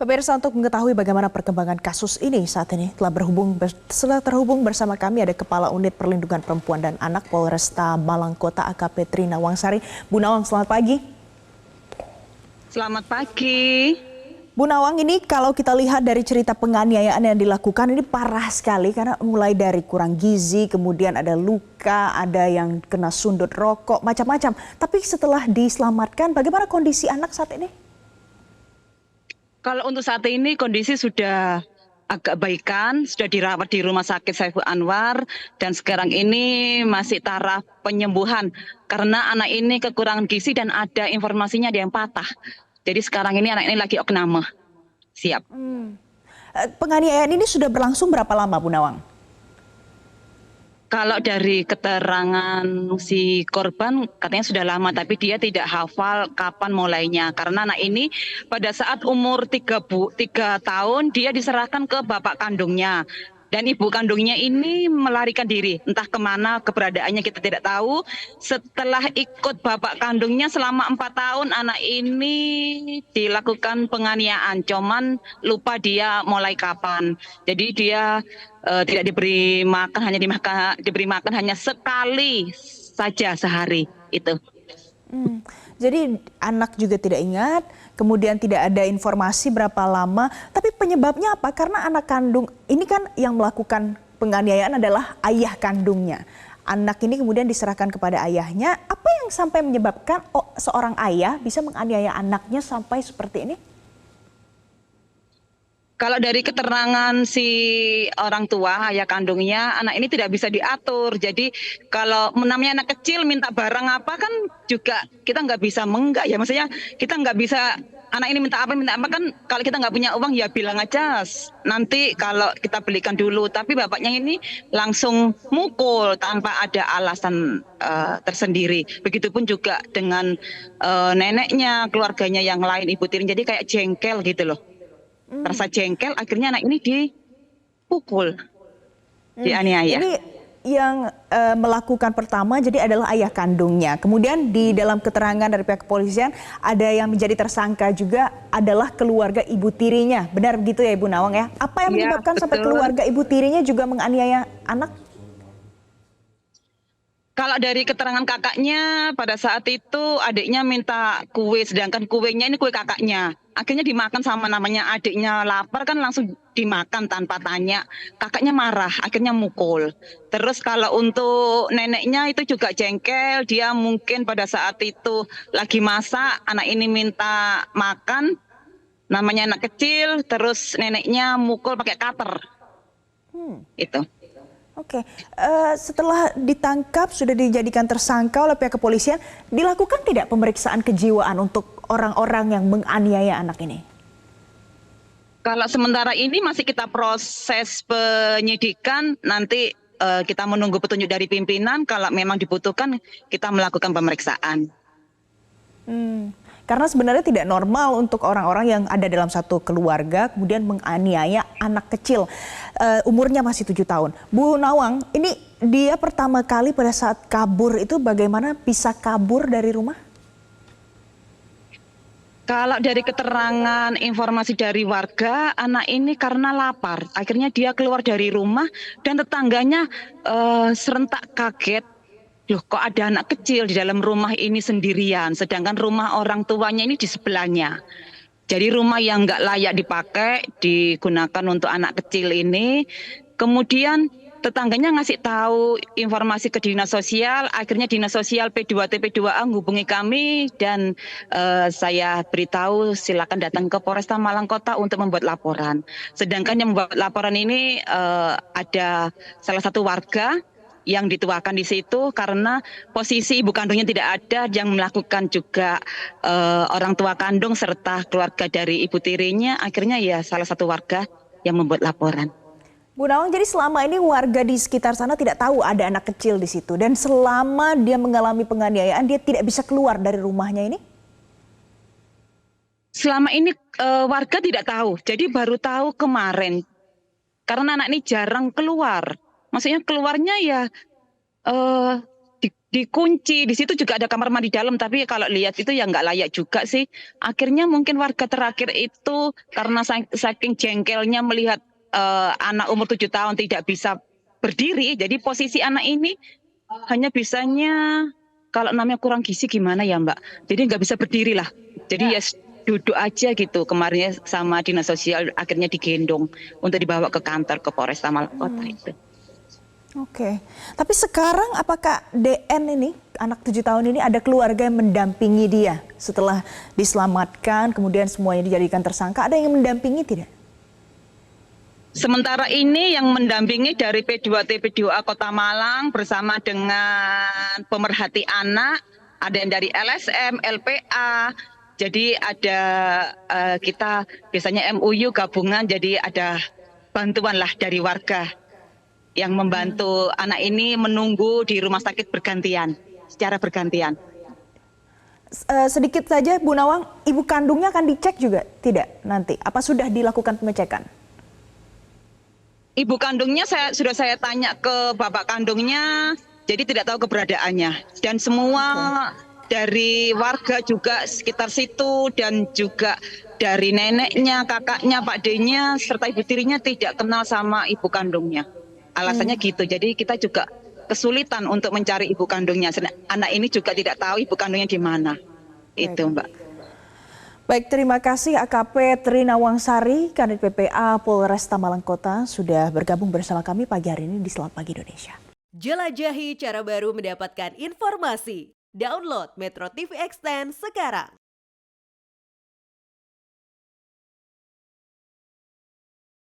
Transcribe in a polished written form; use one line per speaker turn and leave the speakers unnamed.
Pemirsa, untuk mengetahui bagaimana perkembangan kasus ini saat ini telah terhubung bersama kami ada Kepala Unit Perlindungan Perempuan dan Anak Polresta Malang Kota AKP Tri Nawangsari. Bu Nawang, selamat pagi.
Selamat pagi.
Bu Nawang, ini kalau kita lihat dari cerita penganiayaan yang dilakukan ini parah sekali karena mulai dari kurang gizi, kemudian ada luka, ada yang kena sundut rokok, macam-macam. Tapi setelah diselamatkan, bagaimana kondisi anak saat ini?
Kalau untuk saat ini kondisi sudah agak baikan, sudah dirawat di Rumah Sakit Saiful Anwar dan sekarang ini masih taraf penyembuhan karena anak ini kekurangan gizi dan ada informasinya ada yang patah. Jadi sekarang ini anak ini lagi opname. Siap.
Penganiayaan ini sudah berlangsung berapa lama, Bu Nawang?
Kalau dari keterangan si korban katanya sudah lama, tapi dia tidak hafal kapan mulainya. Karena anak ini pada saat umur 3 tahun dia diserahkan ke bapak kandungnya. Dan ibu kandungnya ini melarikan diri, entah kemana keberadaannya kita tidak tahu. Setelah ikut bapak kandungnya selama 4 tahun anak ini dilakukan penganiayaan, cuman lupa dia mulai kapan. Jadi dia tidak diberi makan, diberi makan hanya sekali saja sehari itu.
Jadi anak juga tidak ingat, kemudian tidak ada informasi berapa lama. Tapi penyebabnya apa? Karena anak kandung ini kan yang melakukan penganiayaan adalah ayah kandungnya. Anak ini kemudian diserahkan kepada ayahnya. Apa yang sampai menyebabkan seorang ayah bisa menganiaya anaknya sampai seperti ini?
Kalau dari keterangan si orang tua, ayah kandungnya, anak ini tidak bisa diatur. Jadi kalau namanya anak kecil minta barang apa kan juga kita nggak bisa menggak ya. Maksudnya kita nggak bisa anak ini minta apa kan kalau kita nggak punya uang ya bilang aja nanti kalau kita belikan dulu. Tapi bapaknya ini langsung mukul tanpa ada alasan tersendiri. Begitupun juga dengan neneknya, keluarganya yang lain, ibu tirinya. Jadi kayak jengkel gitu loh. Rasa jengkel akhirnya anak ini dipukul, dianiaya.
Ini yang melakukan pertama jadi adalah ayah kandungnya. Kemudian di dalam keterangan dari pihak kepolisian ada yang menjadi tersangka juga adalah keluarga ibu tirinya. Benar begitu ya Ibu Nawang ya? Apa yang menyebabkan sampai keluarga ibu tirinya juga menganiaya anak?
Kalau dari keterangan kakaknya pada saat itu adiknya minta kue, sedangkan kuenya ini kue kakaknya. Akhirnya dimakan sama namanya adiknya lapar kan langsung dimakan tanpa tanya. Kakaknya marah, akhirnya mukul. Terus kalau untuk neneknya itu juga jengkel, dia mungkin pada saat itu lagi masak, anak ini minta makan, namanya anak kecil, terus neneknya mukul pakai cutter. Itu.
Oke, setelah ditangkap sudah dijadikan tersangka oleh pihak kepolisian, dilakukan tidak pemeriksaan kejiwaan untuk orang-orang yang menganiaya anak ini?
Kalau sementara ini masih kita proses penyidikan, nanti kita menunggu petunjuk dari pimpinan. Kalau memang dibutuhkan, kita melakukan pemeriksaan.
Karena sebenarnya tidak normal untuk orang-orang yang ada dalam satu keluarga kemudian menganiaya anak kecil umurnya masih 7 tahun. Bu Nawang, ini dia pertama kali pada saat kabur itu bagaimana bisa kabur dari rumah?
Kalau dari keterangan informasi dari warga, anak ini karena lapar, akhirnya dia keluar dari rumah dan tetangganya serentak kaget. Loh kok ada anak kecil di dalam rumah ini sendirian, sedangkan rumah orang tuanya ini di sebelahnya. Jadi rumah yang nggak layak dipakai, digunakan untuk anak kecil ini. Kemudian tetangganya ngasih tahu informasi ke dinas sosial, akhirnya dinas sosial P2T P2A menghubungi kami dan saya beritahu silakan datang ke Polresta Malang Kota untuk membuat laporan. Sedangkan yang membuat laporan ini ada salah satu warga yang dituakan di situ karena posisi ibu kandungnya tidak ada, yang melakukan juga orang tua kandung serta keluarga dari ibu tirinya, akhirnya ya salah satu warga yang membuat laporan.
Bu Nawang, jadi selama ini warga di sekitar sana tidak tahu ada anak kecil di situ dan selama dia mengalami penganiayaan dia tidak bisa keluar dari rumahnya ini?
Selama ini warga tidak tahu, jadi baru tahu kemarin karena anak ini jarang keluar. Maksudnya keluarnya ya dikunci. Di situ juga ada kamar mandi dalam, tapi kalau lihat itu ya nggak layak juga sih. Akhirnya mungkin warga terakhir itu karena saking jengkelnya melihat anak umur 7 tahun tidak bisa berdiri, jadi posisi anak ini hanya bisanya kalau namanya kurang gizi gimana ya Mbak. Jadi nggak bisa berdiri lah. Jadi ya duduk aja gitu. Kemarinnya sama dinas sosial akhirnya digendong untuk dibawa ke kantor ke Polresta Malang Kota itu.
Oke, tapi sekarang apakah DN ini, anak 7 tahun ini ada keluarga yang mendampingi dia setelah diselamatkan, kemudian semuanya dijadikan tersangka, ada yang mendampingi tidak?
Sementara ini yang mendampingi dari P2T P2A Kota Malang bersama dengan pemerhati anak, ada yang dari LSM, LPA, jadi ada kita biasanya MUU gabungan, jadi ada bantuan lah dari warga yang membantu anak ini menunggu di rumah sakit bergantian, secara bergantian.
Sedikit saja Bu Nawang, ibu kandungnya akan dicek juga tidak nanti? Apa sudah dilakukan pengecekan?
Ibu kandungnya sudah saya tanya ke bapak kandungnya, jadi tidak tahu keberadaannya. Dan semua dari warga juga sekitar situ dan juga dari neneknya, kakaknya, Pak D-nya, serta ibu tirinya tidak kenal sama ibu kandungnya. Alasannya gitu, jadi kita juga kesulitan untuk mencari ibu kandungnya. Anak ini juga tidak tahu ibu kandungnya di mana. Itu Mbak.
Baik, terima kasih AKP Tri Nawangsari, Kanit PPA Polresta Malang Kota sudah bergabung bersama kami pagi hari ini di Selamat Pagi Indonesia.
Jelajahi cara baru mendapatkan informasi. Download Metro TV Extend sekarang.